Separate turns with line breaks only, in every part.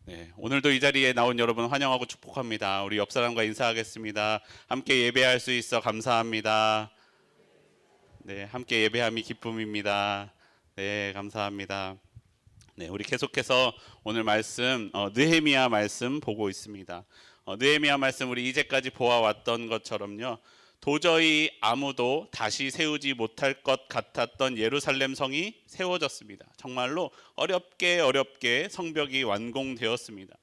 네, 오늘도 이 자리에 나온 여러분 환영하고 축복합니다. 우리 옆 사람과 인사하겠습니다. 함께 예배할 수 있어 감사합니다. 네, 함께 예배함이 기쁨입니다. 네, 감사합니다. 네, 우리 계속해서 오늘 말씀 느헤미야 말씀 보고 있습니다. 느헤미야 말씀 우리 이제까지 보아왔던 것처럼요. 도저히 아무도 다시 세우지 못할 것 같았던 예루살렘 성이 세워졌습니다. 정말로 어렵게 성벽이 완공되었습니다.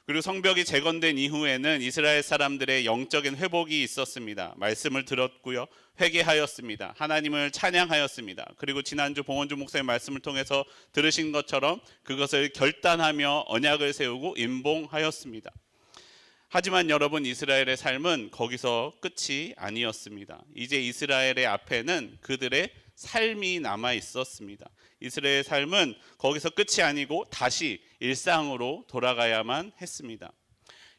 그리고 성벽이 재건된 이후에는 이스라엘 사람들의 영적인 회복이 있었습니다. 말씀을 들었고요. 회개하였습니다. 하나님을 찬양하였습니다. 그리고 지난주 봉원주 목사의 말씀을 통해서 들으신 것처럼 그것을 결단하며 언약을 세우고 임봉하였습니다. 하지만 여러분, 이스라엘의 삶은 거기서 끝이 아니었습니다. 이제 이스라엘의 앞에는 그들의 삶이 남아 있었습니다. 이스라엘의 삶은 거기서 끝이 아니고 다시 일상으로 돌아가야만 했습니다.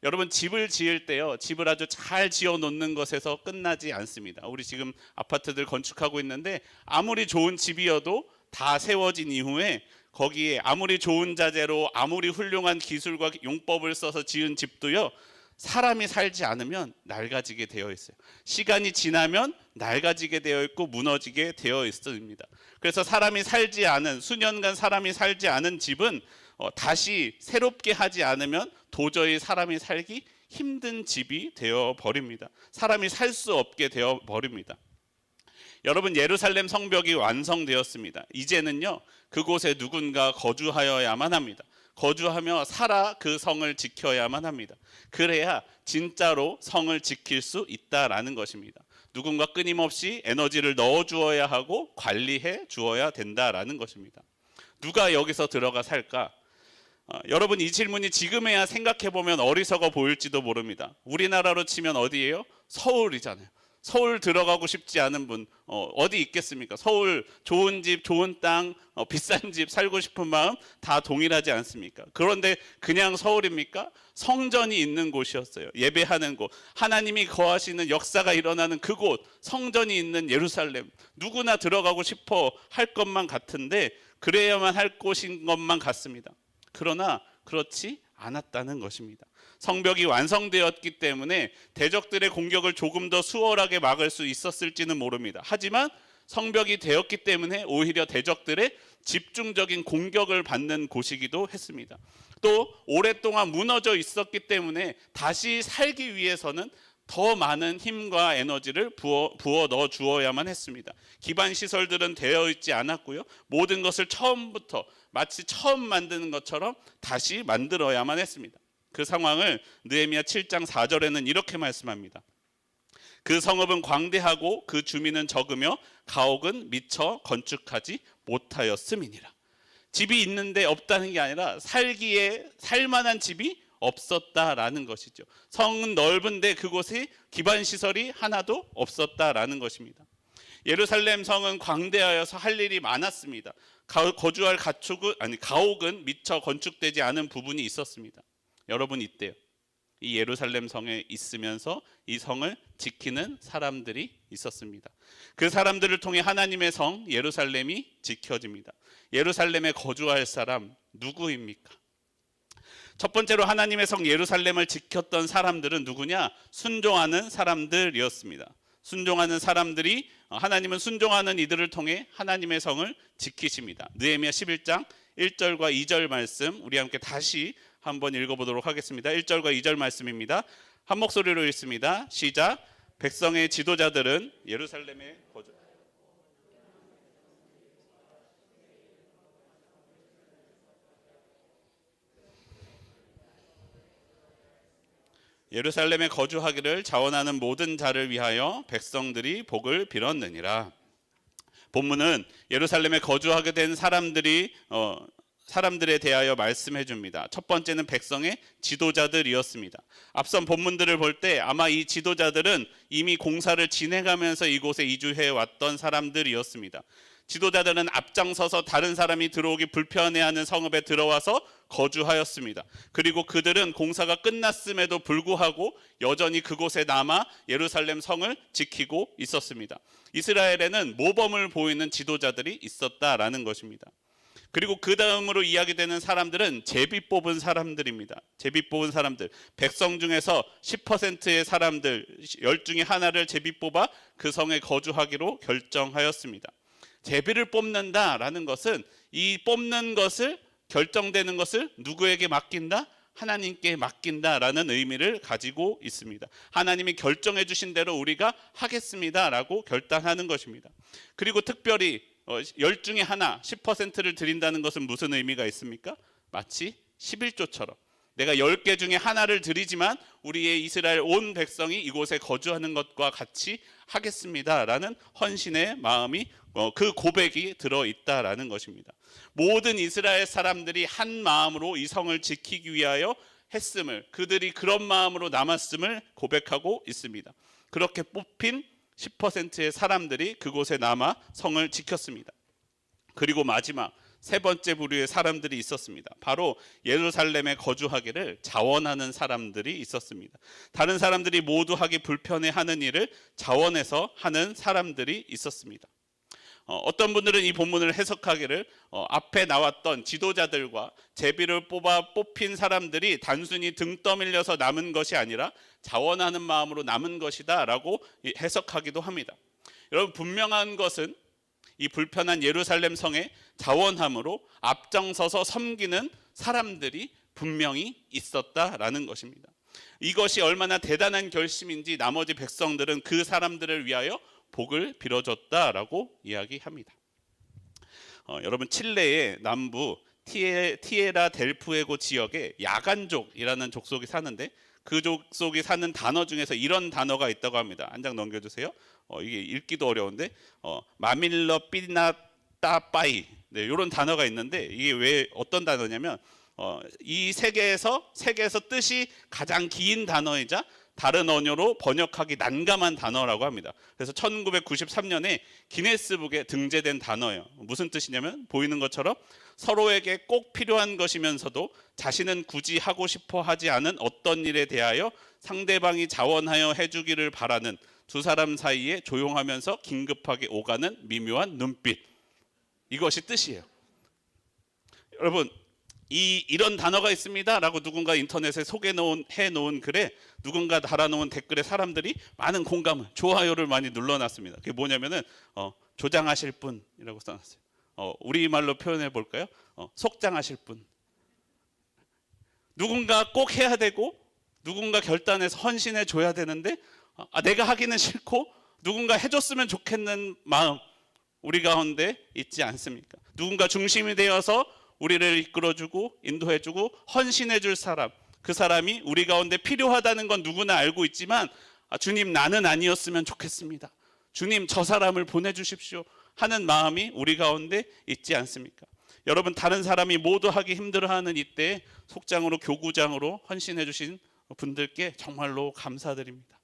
여러분, 집을 지을 때요, 집을 아주 잘 지어 놓는 것에서 끝나지 않습니다. 우리 지금 아파트들 건축하고 있는데 아무리 좋은 집이어도 다 세워진 이후에 거기에 아무리 좋은 자재로 아무리 훌륭한 기술과 용법을 써서 지은 집도요, 사람이 살지 않으면 낡아지게 되어 있어요. 시간이 지나면 낡아지게 되어 있고 무너지게 되어 있습니다. 그래서 사람이 살지 않은, 수년간 사람이 살지 않은 집은 다시 새롭게 하지 않으면 도저히 사람이 살기 힘든 집이 되어 버립니다. 사람이 살 수 없게 되어 버립니다. 여러분, 예루살렘 성벽이 완성되었습니다. 이제는요, 그곳에 누군가 거주하여야만 합니다. 거주하며 살아 그 성을 지켜야만 합니다. 그래야 진짜로 성을 지킬 수 있다라는 것입니다. 누군가 끊임없이 에너지를 넣어 주어야 하고 관리해 주어야 된다라는 것입니다. 누가 여기서 들어가 살까? 여러분, 이 질문이 지금에야 생각해 보면 어리석어 보일지도 모릅니다. 우리나라로 치면 어디예요? 서울이잖아요. 서울 들어가고 싶지 않은 분 어디 있겠습니까? 서울 좋은 집, 좋은 땅, 비싼 집 살고 싶은 마음 다 동일하지 않습니까? 그런데 그냥 서울입니까? 성전이 있는 곳이었어요. 예배하는 곳, 하나님이 거하시는 역사가 일어나는 그곳, 성전이 있는 예루살렘, 누구나 들어가고 싶어 할 것만 같은데 그래야만 할 곳인 것만 같습니다. 그러나 그렇지 않았다는 것입니다. 성벽이 완성되었기 때문에 대적들의 공격을 조금 더 수월하게 막을 수 있었을지는 모릅니다. 하지만 성벽이 되었기 때문에 오히려 대적들의 집중적인 공격을 받는 곳이기도 했습니다. 또 오랫동안 무너져 있었기 때문에 다시 살기 위해서는 더 많은 힘과 에너지를 부어 넣어 주어야만 했습니다. 기반 시설들은 되어 있지 않았고요. 모든 것을 처음부터 마치 처음 만드는 것처럼 다시 만들어야만 했습니다. 그 상황을 느헤미야 7장 4절에는 이렇게 말씀합니다. 그 성읍은 광대하고 그 주민은 적으며 가옥은 미처 건축하지 못하였음이니라. 집이 있는데 없다는 게 아니라 살기에 살만한 집이 없었다라는 것이죠. 성은 넓은데 그곳에 기반 시설이 하나도 없었다라는 것입니다. 예루살렘 성은 광대하여서 할 일이 많았습니다. 거주할 가옥은 미처 건축되지 않은 부분이 있었습니다. 여러분, 이때요, 이 예루살렘 성에 있으면서 이 성을 지키는 사람들이 있었습니다. 그 사람들을 통해 하나님의 성 예루살렘이 지켜집니다. 예루살렘에 거주할 사람 누구입니까? 첫 번째로 하나님의 성 예루살렘을 지켰던 사람들은 누구냐? 순종하는 사람들이었습니다. 순종하는 사람들이, 하나님은 순종하는 이들을 통해 하나님의 성을 지키십니다. 느헤미야 11장 1절과 2절 말씀 우리 함께 다시 한번 읽어보도록 하겠습니다. 1절과 2절 말씀입니다. 한 목소리로 읽습니다. 시작. 백성의 지도자들은 예루살렘에 거주. 예루살렘에 거주하기를 자원하는 모든 자를 위하여 백성들이 복을 빌었느니라. 본문은 예루살렘에 거주하게 된 사람들에 대하여 말씀해 줍니다. 첫 번째는 백성의 지도자들이었습니다. 앞선 본문들을 볼 때 아마 이 지도자들은 이미 공사를 진행하면서 이곳에 이주해 왔던 사람들이었습니다. 지도자들은 앞장서서 다른 사람이 들어오기 불편해하는 성읍에 들어와서 거주하였습니다. 그리고 그들은 공사가 끝났음에도 불구하고 여전히 그곳에 남아 예루살렘 성을 지키고 있었습니다. 이스라엘에는 모범을 보이는 지도자들이 있었다라는 것입니다. 그리고 그 다음으로 이야기되는 사람들은 제비 뽑은 사람들입니다. 제비 뽑은 사람들, 백성 중에서 10%의 사람들 10중에 하나를 제비 뽑아 그 성에 거주하기로 결정하였습니다. 제비를 뽑는다라는 것은 이 뽑는 것을, 결정되는 것을 누구에게 맡긴다? 하나님께 맡긴다라는 의미를 가지고 있습니다. 하나님이 결정해 주신 대로 우리가 하겠습니다라고 결단하는 것입니다. 그리고 특별히 10중에 하나 10%를 드린다는 것은 무슨 의미가 있습니까? 마치 11조처럼 내가 10개 중에 하나를 드리지만 우리의 이스라엘 온 백성이 이곳에 거주하는 것과 같이 하겠습니다라는 헌신의 마음이, 그 고백이 들어있다라는 것입니다. 모든 이스라엘 사람들이 한 마음으로 이 성을 지키기 위하여 했음을, 그들이 그런 마음으로 남았음을 고백하고 있습니다. 그렇게 뽑힌 10%의 사람들이 그곳에 남아 성을 지켰습니다. 그리고 마지막 세 번째 부류의 사람들이 있었습니다. 바로 예루살렘에 거주하기를 자원하는 사람들이 있었습니다. 다른 사람들이 모두 하기 불편해하는 일을 자원해서 하는 사람들이 있었습니다. 어떤 분들은 이 본문을 해석하기를 앞에 나왔던 지도자들과 제비를 뽑아 뽑힌 사람들이 단순히 등 떠밀려서 남은 것이 아니라 자원하는 마음으로 남은 것이다 라고 해석하기도 합니다. 여러분, 분명한 것은 이 불편한 예루살렘 성에 자원함으로 앞장서서 섬기는 사람들이 분명히 있었다라는 것입니다. 이것이 얼마나 대단한 결심인지 나머지 백성들은 그 사람들을 위하여 복을 빌어줬다라고 이야기합니다. 여러분, 칠레의 남부 티에라 델푸에고 지역에 야간족이라는 족속이 사는데 그 족속이 사는 단어 중에서 이런 단어가 있다고 합니다. 한 장 넘겨주세요. 이게 읽기도 어려운데 마밀러 삐나따빠이, 네, 이런 단어가 있는데 이게 왜 어떤 단어냐면 이 세계에서 뜻이 가장 긴 단어이자 다른 언어로 번역하기 난감한 단어라고 합니다. 그래서 1993년에 기네스북에 등재된 단어예요. 무슨 뜻이냐면 보이는 것처럼 서로에게 꼭 필요한 것이면서도 자신은 굳이 하고 싶어 하지 않은 어떤 일에 대하여 상대방이 자원하여 해주기를 바라는 두 사람 사이에 조용하면서 긴급하게 오가는 미묘한 눈빛, 이것이 뜻이에요. 여러분, 이런 단어가 있습니다라고 누군가 인터넷에 해놓은 글에 누군가 달아놓은 댓글에 사람들이 많은 공감을, 좋아요를 많이 눌러놨습니다. 그게 뭐냐면은 조장하실 분이라고 써놨어요. 우리말로 표현해 볼까요? 속장하실 분. 누군가 꼭 해야 되고 누군가 결단해서 헌신해 줘야 되는데 내가 하기는 싫고 누군가 해줬으면 좋겠는 마음, 우리 가운데 있지 않습니까? 누군가 중심이 되어서 우리를 이끌어주고 인도해주고 헌신해줄 사람, 그 사람이 우리 가운데 필요하다는 건 누구나 알고 있지만 주님, 나는 아니었으면 좋겠습니다. 주님, 저 사람을 보내주십시오 하는 마음이 우리 가운데 있지 않습니까? 여러분, 다른 사람이 모두 하기 힘들어하는 이때에 속장으로, 교구장으로 헌신해주신 분들께 정말로 감사드립니다.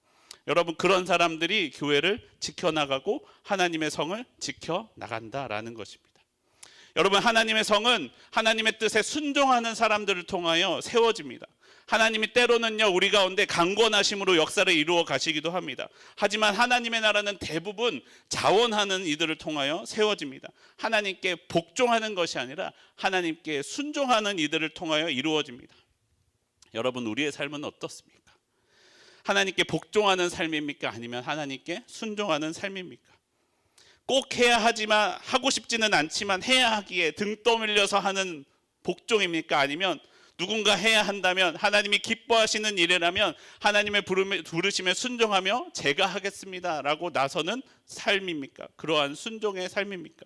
여러분, 그런 사람들이 교회를 지켜나가고 하나님의 성을 지켜나간다라는 것입니다. 여러분, 하나님의 성은 하나님의 뜻에 순종하는 사람들을 통하여 세워집니다. 하나님이 때로는요, 우리 가운데 강권하심으로 역사를 이루어 가시기도 합니다. 하지만 하나님의 나라는 대부분 자원하는 이들을 통하여 세워집니다. 하나님께 복종하는 것이 아니라 하나님께 순종하는 이들을 통하여 이루어집니다. 여러분, 우리의 삶은 어떻습니까? 하나님께 복종하는 삶입니까? 아니면 하나님께 순종하는 삶입니까? 꼭 해야 하지만, 하고 싶지는 않지만 해야 하기에 등 떠밀려서 하는 복종입니까? 아니면 누군가 해야 한다면, 하나님이 기뻐하시는 일이라면 하나님의 부르심에 순종하며 제가 하겠습니다 라고 나서는 삶입니까? 그러한 순종의 삶입니까?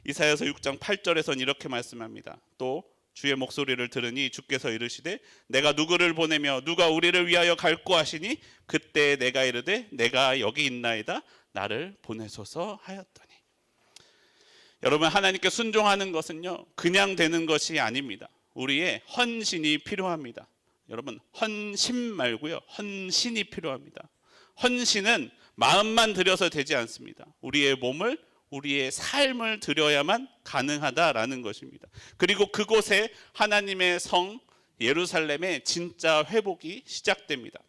이사야서 6장 8절에선 이렇게 말씀합니다. 또 주의 목소리를 들으니 주께서 이르시되 내가 누구를 보내며 누가 우리를 위하여 갈고 하시니 그때 내가 이르되 내가 여기 있나이다, 나를 보내소서 하였더니. 여러분, 하나님께 순종하는 것은요, 그냥 되는 것이 아닙니다. 우리의 헌신이 필요합니다. 여러분, 헌신 말고요, 헌신이 필요합니다. 헌신은 마음만 들여서 되지 않습니다. 우리의 몸을, 우리의 삶을 들여야만 가능하다라는 것입니다. 그리고 그곳에 하나님의 성 예루살렘의 진짜 회복이 시작됩니다.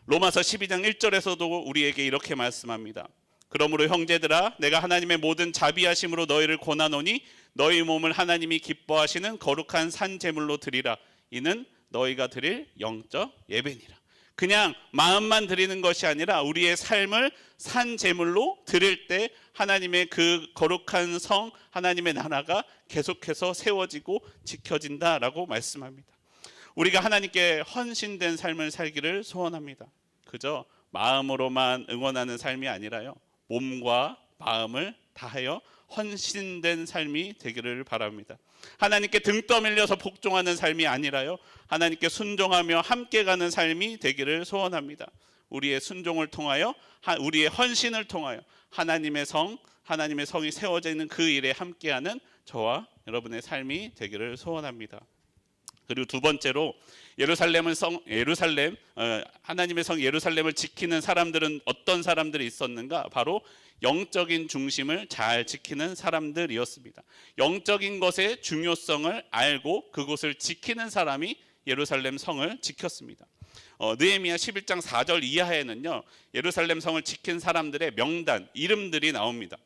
로마서 12장 1절에서도 우리에게 이렇게 말씀합니다. 그러므로 형제들아, 내가 하나님의 모든 자비하심으로 너희를 권하노니 너희 몸을 하나님이 기뻐하시는 거룩한 산 제물로 드리라. 이는 너희가 드릴 영적 예배니라. 그냥 마음만 드리는 것이 아니라 우리의 삶을 산 제물로 드릴 때 하나님의 그 거룩한 성, 하나님의 나라가 계속해서 세워지고 지켜진다라고 말씀합니다. 우리가 하나님께 헌신된 삶을 살기를 소원합니다. 그저 마음으로만 응원하는 삶이 아니라요, 몸과 마음을 다하여 헌신된 삶이 되기를 바랍니다. 하나님께 등 떠밀려서 복종하는 삶이 아니라요, 하나님께 순종하며 함께 가는 삶이 되기를 소원합니다. 우리의 순종을 통하여, 우리의 헌신을 통하여 하나님의 성이 세워져 있는 그 일에 함께하는 저와 여러분의 삶이 되기를 소원합니다. 그리고 두 번째로 하나님의 성 예루살렘을 지키는 사람들은 어떤 사람들이 있었는가? 바로 영적인 중심을 잘 지키는 사람들이었습니다. 영적인 것의 중요성을 알고 그곳을 지키는 사람이 예루살렘 성을 지켰습니다. 느헤미야 11장 4절 이하에는요, 예루살렘 성을 지킨 사람들의 명단, 이름들이 나옵니다.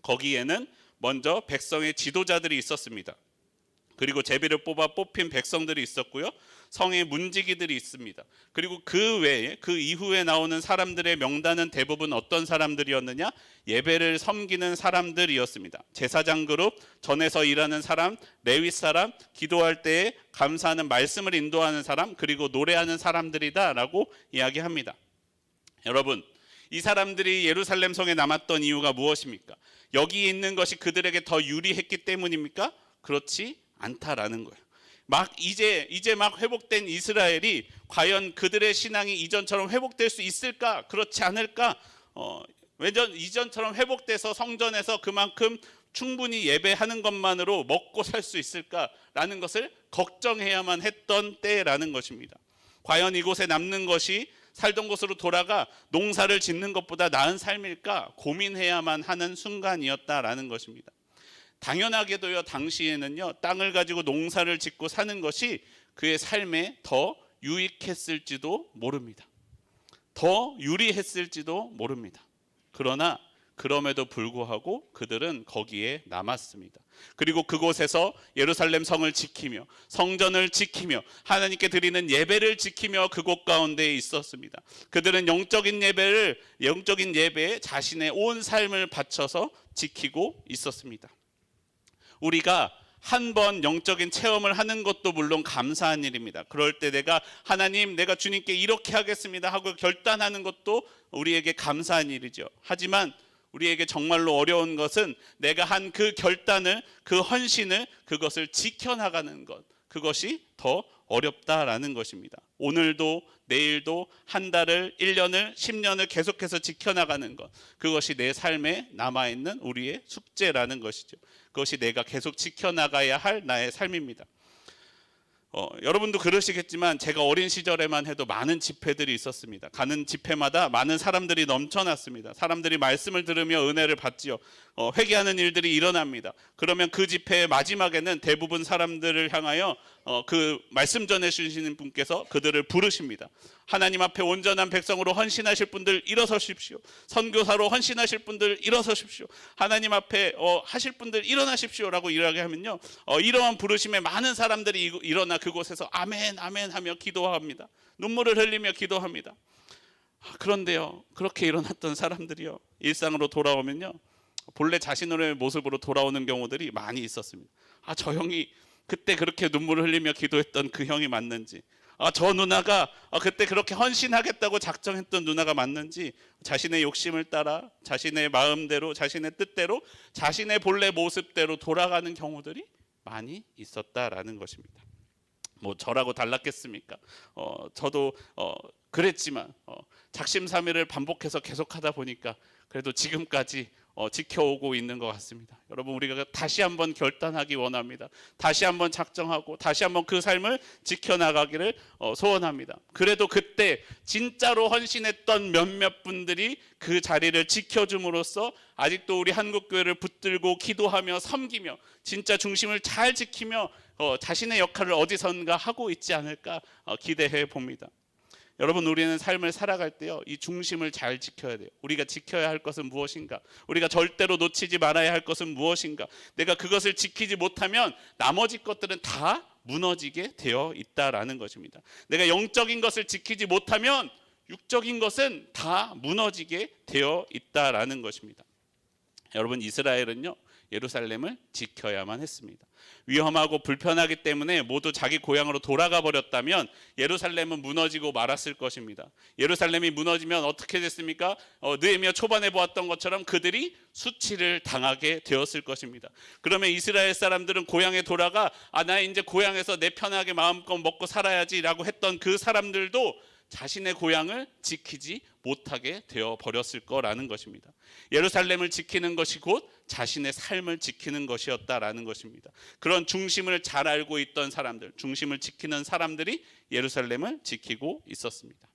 거기에는 먼저 백성의 지도자들이 있었습니다. 그리고 제비를 뽑아 뽑힌 백성들이 있었고요, 성의 문지기들이 있습니다. 그리고 그 외에, 그 이후에 나오는 사람들의 명단은 대부분 어떤 사람들이었느냐? 예배를 섬기는 사람들이었습니다. 제사장 그룹, 전에서 일하는 사람, 레위 사람, 기도할 때에 감사하는 말씀을 인도하는 사람, 그리고 노래하는 사람들이다라고 이야기합니다. 여러분, 이 사람들이 예루살렘 성에 남았던 이유가 무엇입니까? 여기 있는 것이 그들에게 더 유리했기 때문입니까? 그렇지 않다라는 거예요. 이제 막 회복된 이스라엘이 과연 그들의 신앙이 이전처럼 회복될 수 있을까? 그렇지 않을까? 이전처럼 회복돼서 성전에서 그만큼 충분히 예배하는 것만으로 먹고 살 수 있을까라는 것을 걱정해야만 했던 때라는 것입니다. 과연 이곳에 남는 것이 살던 곳으로 돌아가 농사를 짓는 것보다 나은 삶일까 고민해야만 하는 순간이었다라는 것입니다. 당연하게도요, 당시에는요, 땅을 가지고 농사를 짓고 사는 것이 그의 삶에 더 유익했을지도 모릅니다. 더 유리했을지도 모릅니다. 그러나 그럼에도 불구하고 그들은 거기에 남았습니다. 그리고 그곳에서 예루살렘 성을 지키며 성전을 지키며 하나님께 드리는 예배를 지키며 그곳 가운데에 있었습니다. 그들은 영적인 예배에 자신의 온 삶을 바쳐서 지키고 있었습니다. 우리가 한 번 영적인 체험을 하는 것도 물론 감사한 일입니다. 그럴 때 하나님, 내가 주님께 이렇게 하겠습니다 하고 결단하는 것도 우리에게 감사한 일이죠. 하지만 우리에게 정말로 어려운 것은 내가 한 그 결단을, 그 헌신을, 그것을 지켜나가는 것, 그것이 더 어렵다라는 것입니다. 오늘도 내일도 한 달을, 1년을, 10년을 계속해서 지켜나가는 것, 그것이 내 삶에 남아있는 우리의 숙제라는 것이죠. 그것이 내가 계속 지켜나가야 할 나의 삶입니다. 여러분도 그러시겠지만 제가 어린 시절에만 해도 많은 집회들이 있었습니다. 가는 집회마다 많은 사람들이 넘쳐났습니다. 사람들이 말씀을 들으며 은혜를 받지요. 회개하는 일들이 일어납니다. 그러면 그 집회의 마지막에는 대부분 사람들을 향하여 그 말씀 전해주시는 분께서 그들을 부르십니다. 하나님 앞에 온전한 백성으로 헌신하실 분들 일어서십시오. 선교사로 헌신하실 분들 일어서십시오. 하나님 앞에 하실 분들 일어나십시오라고 이야기하면요, 이러한 부르심에 많은 사람들이 일어나 그곳에서 아멘 아멘 하며 기도합니다. 눈물을 흘리며 기도합니다. 그런데요, 그렇게 일어났던 사람들이요, 일상으로 돌아오면요, 본래 자신의 모습으로 돌아오는 경우들이 많이 있었습니다. 저 형이 그때 그렇게 눈물을 흘리며 기도했던 그 형이 맞는지, 저 누나가 그때 그렇게 헌신하겠다고 작정했던 누나가 맞는지, 자신의 욕심을 따라 자신의 마음대로, 자신의 뜻대로, 자신의 본래 모습대로 돌아가는 경우들이 많이 있었다라는 것입니다. 저라고 달랐겠습니까? 저도 그랬지만 작심삼일을 반복해서 계속하다 보니까 그래도 지금까지 지켜오고 있는 것 같습니다. 여러분, 우리가 다시 한번 결단하기 원합니다. 다시 한번 작정하고 다시 한번 그 삶을 지켜나가기를 소원합니다. 그래도 그때 진짜로 헌신했던 몇몇 분들이 그 자리를 지켜줌으로써 아직도 우리 한국교회를 붙들고 기도하며 섬기며 진짜 중심을 잘 지키며 자신의 역할을 어디선가 하고 있지 않을까 기대해 봅니다. 여러분, 우리는 삶을 살아갈 때요, 이 중심을 잘 지켜야 돼요. 우리가 지켜야 할 것은 무엇인가? 우리가 절대로 놓치지 말아야 할 것은 무엇인가? 내가 그것을 지키지 못하면 나머지 것들은 다 무너지게 되어 있다라는 것입니다. 내가 영적인 것을 지키지 못하면 육적인 것은 다 무너지게 되어 있다라는 것입니다. 여러분, 이스라엘은요, 예루살렘을 지켜야만 했습니다. 위험하고 불편하기 때문에 모두 자기 고향으로 돌아가 버렸다면 예루살렘은 무너지고 말았을 것입니다. 예루살렘이 무너지면 어떻게 됐습니까? 느헤미야 초반에 보았던 것처럼 그들이 수치를 당하게 되었을 것입니다. 그러면 이스라엘 사람들은 고향에 돌아가 나 이제 고향에서 내 편하게 마음껏 먹고 살아야지라고 했던 그 사람들도 자신의 고향을 지키지 못하게 되어 버렸을 거라는 것입니다. 예루살렘을 지키는 것이 곧 자신의 삶을 지키는 것이었다라는 것입니다. 그런 중심을 잘 알고 있던 사람들, 중심을 지키는 사람들이 예루살렘을 지키고 있었습니다.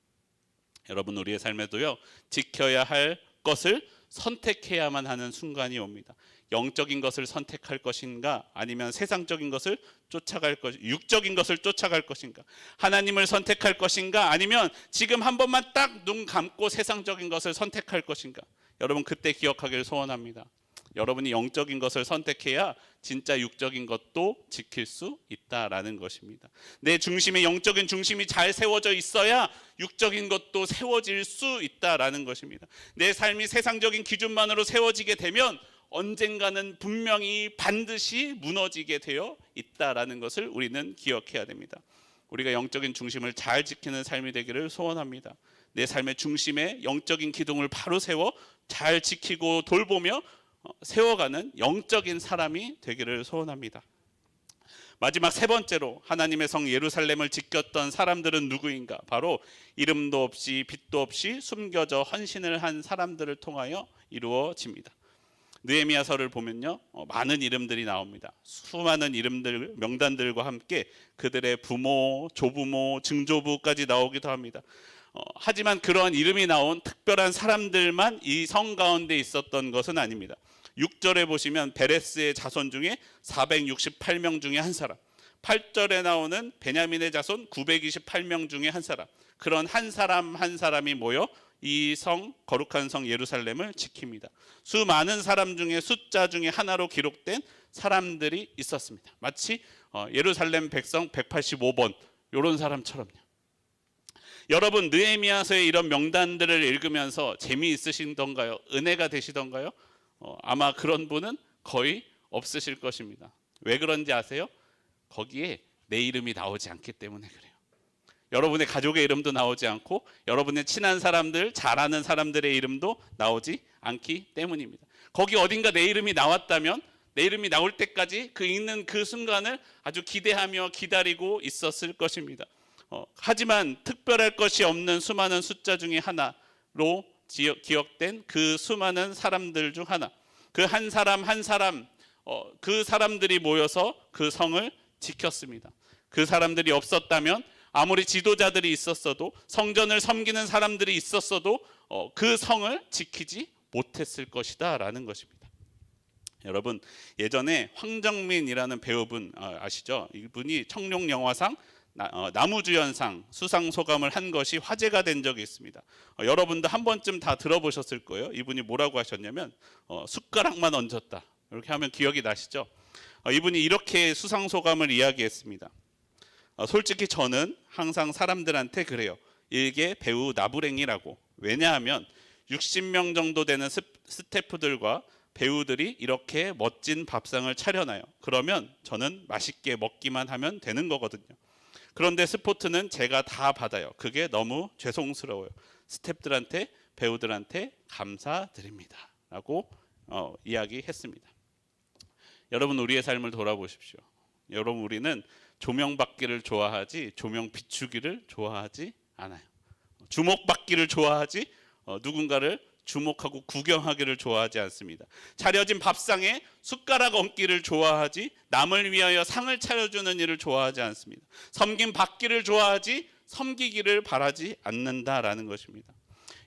여러분, 우리의 삶에도요, 지켜야 할 것을 선택해야만 하는 순간이 옵니다. 영적인 것을 선택할 것인가, 아니면 세상적인 것을 쫓아갈 육적인 것을 쫓아갈 것인가, 하나님을 선택할 것인가, 아니면 지금 한 번만 딱 눈 감고 세상적인 것을 선택할 것인가. 여러분, 그때 기억하기를 소원합니다. 여러분이 영적인 것을 선택해야 진짜 육적인 것도 지킬 수 있다라는 것입니다. 내 중심에 영적인 중심이 잘 세워져 있어야 육적인 것도 세워질 수 있다라는 것입니다. 내 삶이 세상적인 기준만으로 세워지게 되면 언젠가는 분명히 반드시 무너지게 되어 있다라는 것을 우리는 기억해야 됩니다. 우리가 영적인 중심을 잘 지키는 삶이 되기를 소원합니다. 내 삶의 중심에 영적인 기둥을 바로 세워 잘 지키고 돌보며 세워가는 영적인 사람이 되기를 소원합니다. 마지막 세 번째로 하나님의 성 예루살렘을 지켰던 사람들은 누구인가? 바로 이름도 없이 빛도 없이 숨겨져 헌신을 한 사람들을 통하여 이루어집니다. 느헤미야서를 보면요, 많은 이름들이 나옵니다. 수많은 이름들, 명단들과 함께 그들의 부모, 조부모, 증조부까지 나오기도 합니다. 하지만 그러한 이름이 나온 특별한 사람들만 이 성 가운데 있었던 것은 아닙니다. 6절에 보시면 베레스의 자손 중에 468명 중에 한 사람, 8절에 나오는 베냐민의 자손 928명 중에 한 사람, 그런 한 사람 한 사람이 모여 이 성, 거룩한 성 예루살렘을 지킵니다. 수많은 사람 중에 숫자 중에 하나로 기록된 사람들이 있었습니다. 마치 예루살렘 백성 185번 이런 사람처럼요. 여러분, 느헤미야서의 이런 명단들을 읽으면서 재미있으시던가요? 은혜가 되시던가요? 아마 그런 분은 거의 없으실 것입니다. 왜 그런지 아세요? 거기에 내 이름이 나오지 않기 때문에 그래요. 여러분의 가족의 이름도 나오지 않고 여러분의 친한 사람들, 잘 아는 사람들의 이름도 나오지 않기 때문입니다. 거기 어딘가 내 이름이 나왔다면 내 이름이 나올 때까지 그 읽는 그 순간을 아주 기대하며 기다리고 있었을 것입니다. 하지만 특별할 것이 없는 수많은 숫자 중에 하나로 기억된 그 수많은 사람들 중 하나, 그 한 사람 한 사람, 그 사람들이 모여서 그 성을 지켰습니다. 그 사람들이 없었다면, 아무리 지도자들이 있었어도, 성전을 섬기는 사람들이 있었어도 그 성을 지키지 못했을 것이다 라는 것입니다. 여러분, 예전에 황정민이라는 배우분 아시죠? 이분이 청룡영화상 나무주연상 수상소감을 한 것이 화제가 된 적이 있습니다. 여러분도 한 번쯤 다 들어보셨을 거예요. 이분이 뭐라고 하셨냐면 숟가락만 얹었다, 이렇게 하면 기억이 나시죠? 이분이 이렇게 수상소감을 이야기했습니다. 솔직히 저는 항상 사람들한테 그래요. 일개 배우 나부랭이라고. 왜냐하면 60명 정도 되는 스태프들과 배우들이 이렇게 멋진 밥상을 차려놔요. 그러면 저는 맛있게 먹기만 하면 되는 거거든요. 그런데 스포트는 제가 다 받아요. 그게 너무 죄송스러워요. 스태프들한테, 배우들한테 감사드립니다 라고 이야기했습니다. 여러분, 우리의 삶을 돌아보십시오. 여러분, 우리는 조명받기를 좋아하지 조명 비추기를 좋아하지 않아요. 주목받기를 좋아하지 누군가를 주목하고 구경하기를 좋아하지 않습니다. 차려진 밥상에 숟가락 얹기를 좋아하지 남을 위하여 상을 차려주는 일을 좋아하지 않습니다. 섬김 받기를 좋아하지 섬기기를 바라지 않는다라는 것입니다.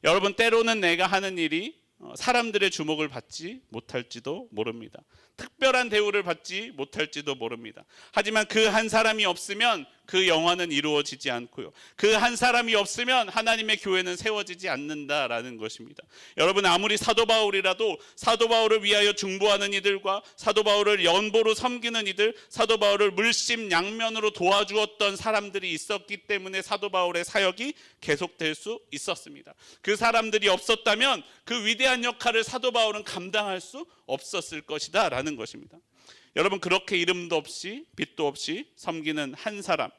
여러분, 때로는 내가 하는 일이 사람들의 주목을 받지 못할지도 모릅니다. 특별한 대우를 받지 못할지도 모릅니다. 하지만 그 한 사람이 없으면 그 영화는 이루어지지 않고요. 그 한 사람이 없으면 하나님의 교회는 세워지지 않는다라는 것입니다. 여러분, 아무리 사도 바울이라도 사도 바울을 위하여 중보하는 이들과 사도 바울을 연보로 섬기는 이들, 사도 바울을 물심양면으로 도와주었던 사람들이 있었기 때문에 사도 바울의 사역이 계속될 수 있었습니다. 그 사람들이 없었다면 그 위대한 역할을 사도 바울은 감당할 수 없었을 것이다 라는 것입니다. 여러분, 그렇게 이름도 없이 빛도 없이 섬기는 한 사람,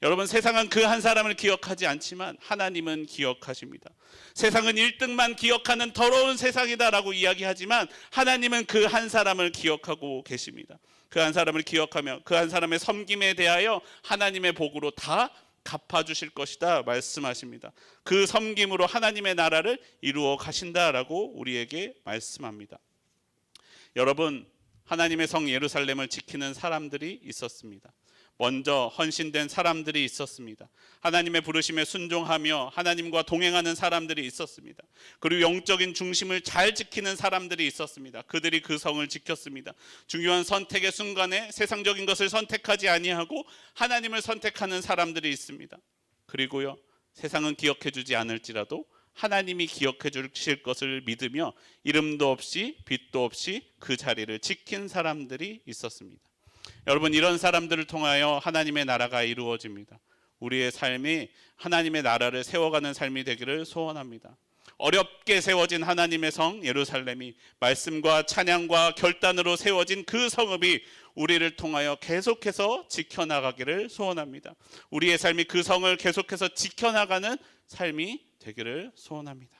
여러분, 세상은 그 한 사람을 기억하지 않지만 하나님은 기억하십니다. 세상은 1등만 기억하는 더러운 세상이다라고 이야기하지만 하나님은 그 한 사람을 기억하고 계십니다. 그 한 사람을 기억하며 그 한 사람의 섬김에 대하여 하나님의 복으로 다 갚아주실 것이다 말씀하십니다. 그 섬김으로 하나님의 나라를 이루어 가신다라고 우리에게 말씀합니다. 여러분, 하나님의 성 예루살렘을 지키는 사람들이 있었습니다. 먼저 헌신된 사람들이 있었습니다. 하나님의 부르심에 순종하며 하나님과 동행하는 사람들이 있었습니다. 그리고 영적인 중심을 잘 지키는 사람들이 있었습니다. 그들이 그 성을 지켰습니다. 중요한 선택의 순간에 세상적인 것을 선택하지 아니하고 하나님을 선택하는 사람들이 있습니다. 그리고요, 세상은 기억해 주지 않을지라도 하나님이 기억해 주실 것을 믿으며 이름도 없이 빛도 없이 그 자리를 지킨 사람들이 있었습니다. 여러분, 이런 사람들을 통하여 하나님의 나라가 이루어집니다. 우리의 삶이 하나님의 나라를 세워가는 삶이 되기를 소원합니다. 어렵게 세워진 하나님의 성 예루살렘이 말씀과 찬양과 결단으로 세워진 그 성읍이 우리를 통하여 계속해서 지켜나가기를 소원합니다. 우리의 삶이 그 성을 계속해서 지켜나가는 삶이 되기를 소원합니다.